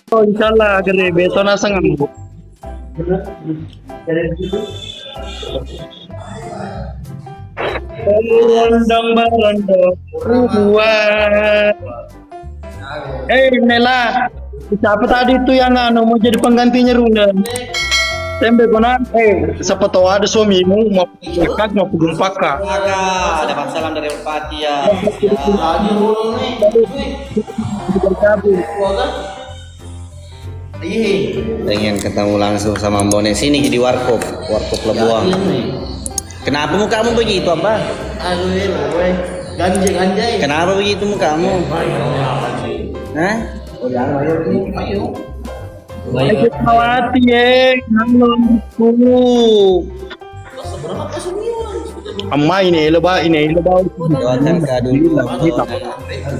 Oh, insyaallah gede besok nasa ngamuk. Berondong berondong buat. Nela, siapa tadi itu yang mau jadi penggantinya Rulen? Tembe konan, siapa tahu ada suamimu mau dekat mau pugul pakak. Dapat salam dari Bupati ya. Pengen ketemu langsung sama Mbone sini di warkop Lebuang. Kenapa mukamu begitu, Abah? Ganjeng. Kenapa begitu mukamu? Hah? Ayo kawati Amma ini lebah. Doakan Kak dulu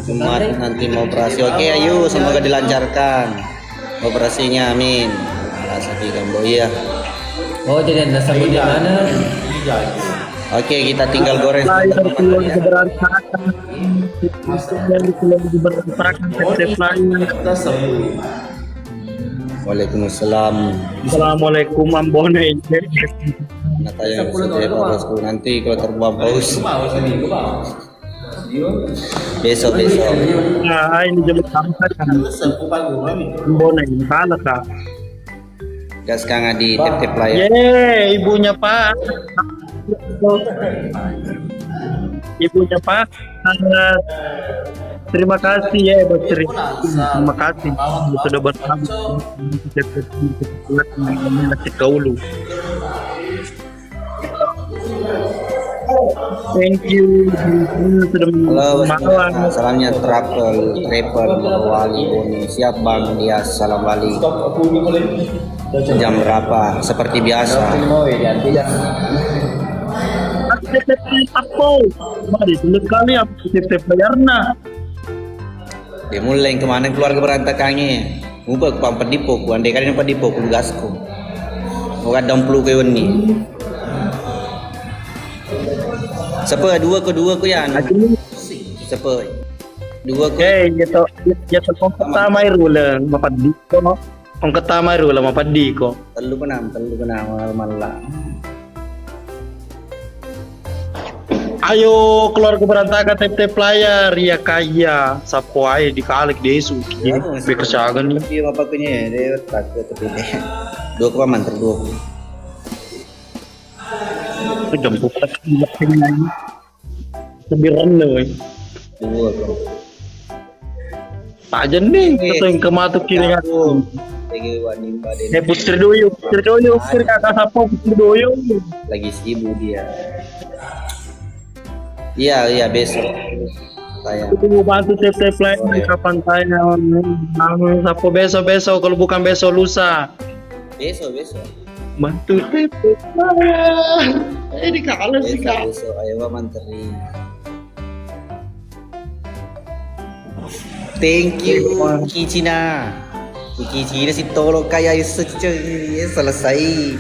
Jumat nanti mau operasi. Oke, ayo semoga dilancarkan operasinya, amin. Sapi Gambo iya. Oh, jadi Anda sambut di mana? Oke, kita tinggal goreng. Waalaikumsalam. Assalamualaikum Ambone. Nata yang setiap bosku nanti kalau terbang paus. Besok. Nah, ini jam sampai kan. Ambone kalah kak. Gas kang di tip layar. Ibunya Pak. Sangat terima kasih ya buat cerita. Terima kasih sudah bersama kita dahulu. Thank you sudah Halo, salamnya travel Wali Boni. Siap Bang dia salam Wali. Jam berapa? Seperti biasa. Mari sulit kali aktif bayarna. Dia mulai kemana keluarga berantakannya. Muka ke pampat dipo, ku andai kali nampak dipo ku gasku. Muka domplu ke weni. Sepe dua ku ya. Sepe dua ku. Gitu kong pertama irulang mapadiko. Kong pertama irulang mapadiko. Telu kenam malah. Ayo keluarga berantakan tep layar ya kaya sapo ae dikalik desu bekerjakan nih. Iya apa punya dia takut tapi deh. Dua ke paman terdua. Jemput lagi lebih rendah. Dua bro. Tak aja nih keteng kematu kiri aku. Putri doyo kakak sapo putri doyo. Lagi sibuk dia. Iya besok. Saya mau bantu tep lain kapan tanya sapo besok kalau bukan besok lusa. Besok. Bantu tep ini kalah sih kak. Besok ayo manteri. Thank you Kicina si tolong kayak selesai.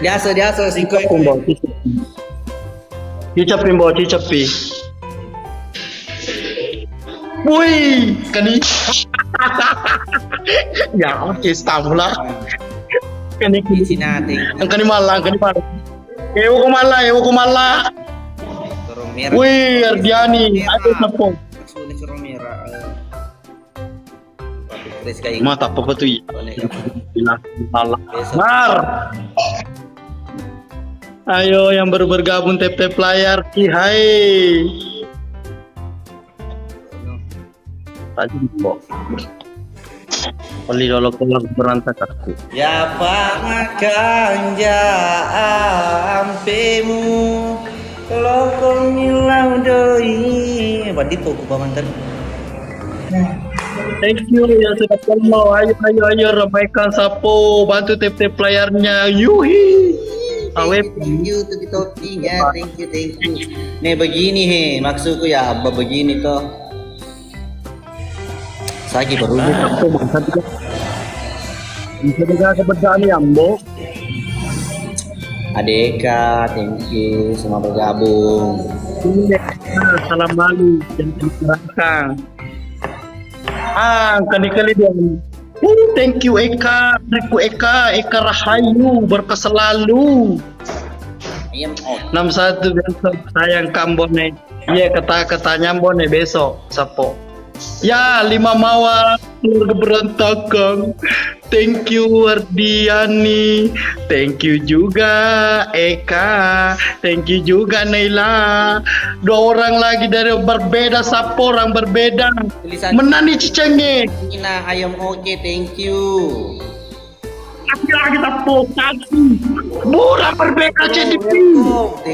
Biasa sih kok. Cicapin bawa cicapi. Wih, kani. Ya, oke, stamula. Kani Cina kani malang. Ewo kumala. Wih, Ardiani, ada sapo. Mata apa tuh? Mar. Ayo yang baru bergabung tep layar hai. Tadi kok. Poli dolo keluar berantakan. Ya makan ampemu kalau kau milau doi. Apa dipoku paman tadi? Thank you yang sudah follow. Ayo ramaikan sapo, bantu tep layarnya. Yuhi. Thank you topinya, thank you. Nih begini maksudku ya abah begini toh. Sagi baru bisa juga kebetulan ya Mbok. Adeka, thank you semua bergabung. Salam Bali dan terima Kali-kali dia. Thank you Eka, Eka Rahayu, berkah selalu. Ayam out. 61 besok sayang kambone. Iya kata-katanya bone besok sapo. Ya 5 mawar keluarga berantakan. Thank you Wardiani. Thank you juga Eka. Thank you juga Naila. 2 orang lagi dari berbeda, sapo orang berbeda. Tulisan Menani cicenge. Ina ayam oke, thank you. Lagi sapo kaki. Murah berbeda CDP.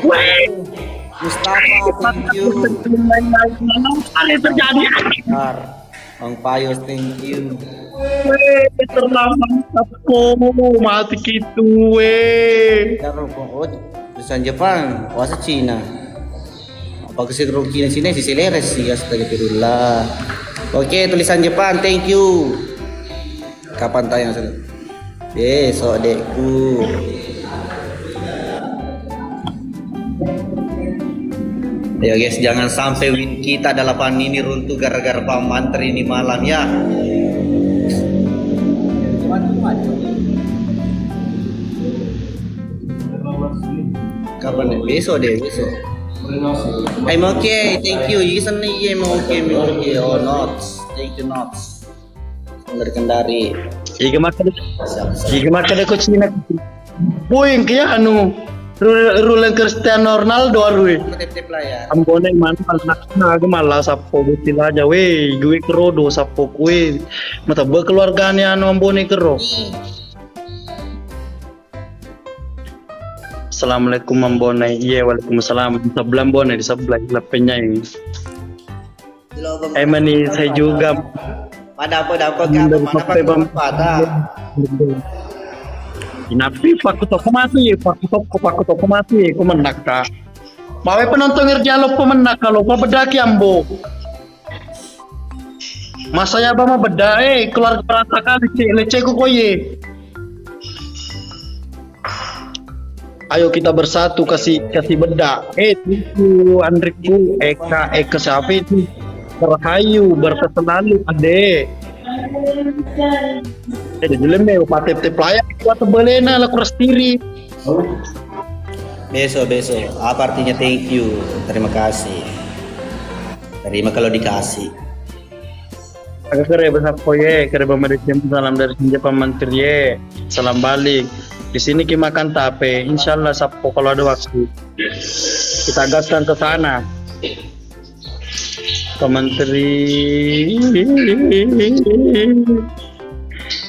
Weh. Mustafa, thank you. Kali terjadi. Bentar. Bang Payos, thank you. Weh, terlambat sapo mati gitu weh. Taruh oh, tulisan Jepang, puasa Cina. Apa kesih Cina sini si Seleres sih, astagfirullah. Oke, tulisan Jepang, thank you. Kapan tayang? Besok dekku. Ya guys, jangan sampai win kita 8 ini runtuh gara-gara Pak Mantri ini malam ya. Kapan deh? Besok deh, besok. I'm okay, thank you. Isn't I'm okay, oh not. Thank you not. Kendari. Iga makan ko Cina. Boy, kaya ano? Rulen Cristiano Ronaldo arui. Tip-tip lah ya. Ambone man na gemala sapo butil aja we, gue kerodo sapo kue. Mata keluargane anu ambone kero. Assalamualaikum ambone. Iya, waalaikumsalam. Sebelah ambone di sebelah lapenya ini. Mani saya juga. Pada apa mana pada. Inapi aku toko mati, aku toko mati, aku menaka. Mawe penonton ngerjalo pemenak kalau bedaki ambo. Mas saya bama beda keluarga berantakan leceh koye. Ayo kita bersatu kasih beda. Itu Andriku, Eka siapa itu? Rahayu berkesenalu ade. Jeleme tip layak kuat belena lah kuras diri. Besok. Apa artinya thank you? Terima kasih. Terima kalau dikasih. Agak kere besar koye, kere pemeriksaan salam dari Sinjapa Menteri ye. Salam balik. Di sini kita makan tape. Insyaallah sapo kalau ada waktu. Kita gaskan ke sana. Pak Menteri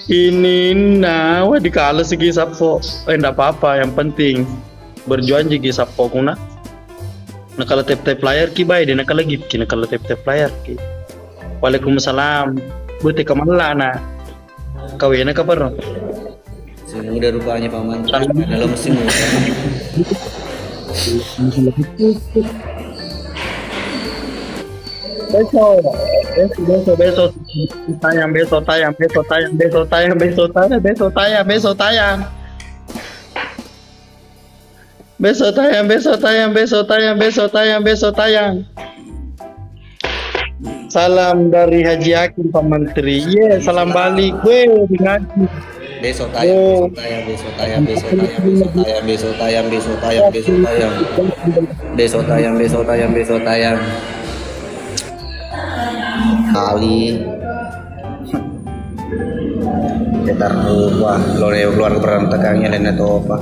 ini nawa dikala segi sapo enggak apa-apa, yang penting berjuang juga sapo kuna. Nah kalau tap layar ki bae dina kala git ki kalau tap layar ki. Waalaikumsalam. Buti kemana na? Kawin ka paro? Udah rupanya Pak Menteri dalam mesin. Besok tayang. Salam dari Haji Hakim Pak Menteri. Salam balik gue ngaji. Besok tayang. Kali cetar rumah keluar berantakannya dan atau apa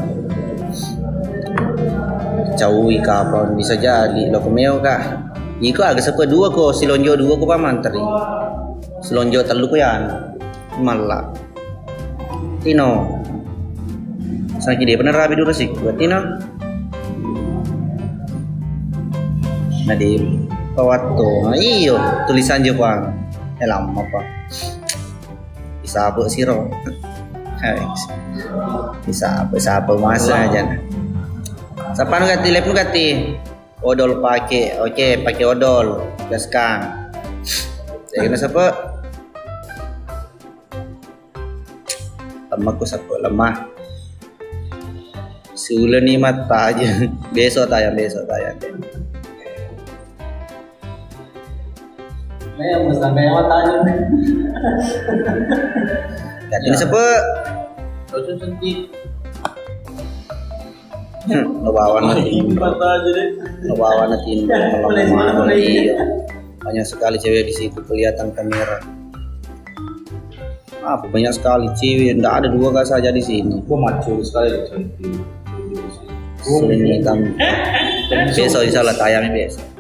cawi kapan bisa jadi lo kemeo kah iko agak sepe dua ko silonjo dua ko Pak Menteri silonjo telu ko yan malah Tino sakit dia bener rapi dulu sih buat Tino Nadim Pawato, iyo tulisan Jepang. Lama apa? Bisa apa sih ro? Bisa apa masa aja. Siapa nu ganti lab nu ganti? Odol pakai, oke pakai odol, gaskan. Jadi siapa? Temanku siapa lemah. Sudah nih mata aja. Besok tayang. Mas sampai awak tanya. Ini sepet. Terus sentik. Lebawan nanti. Lebawan nanti. Banyak sekali cewek di situ kelihatan kamera. Apa banyak sekali cewek, tidak ada dua gak saja di sini. Gua maco sekali cantik. Sini kan besok insya Allah tayang besok.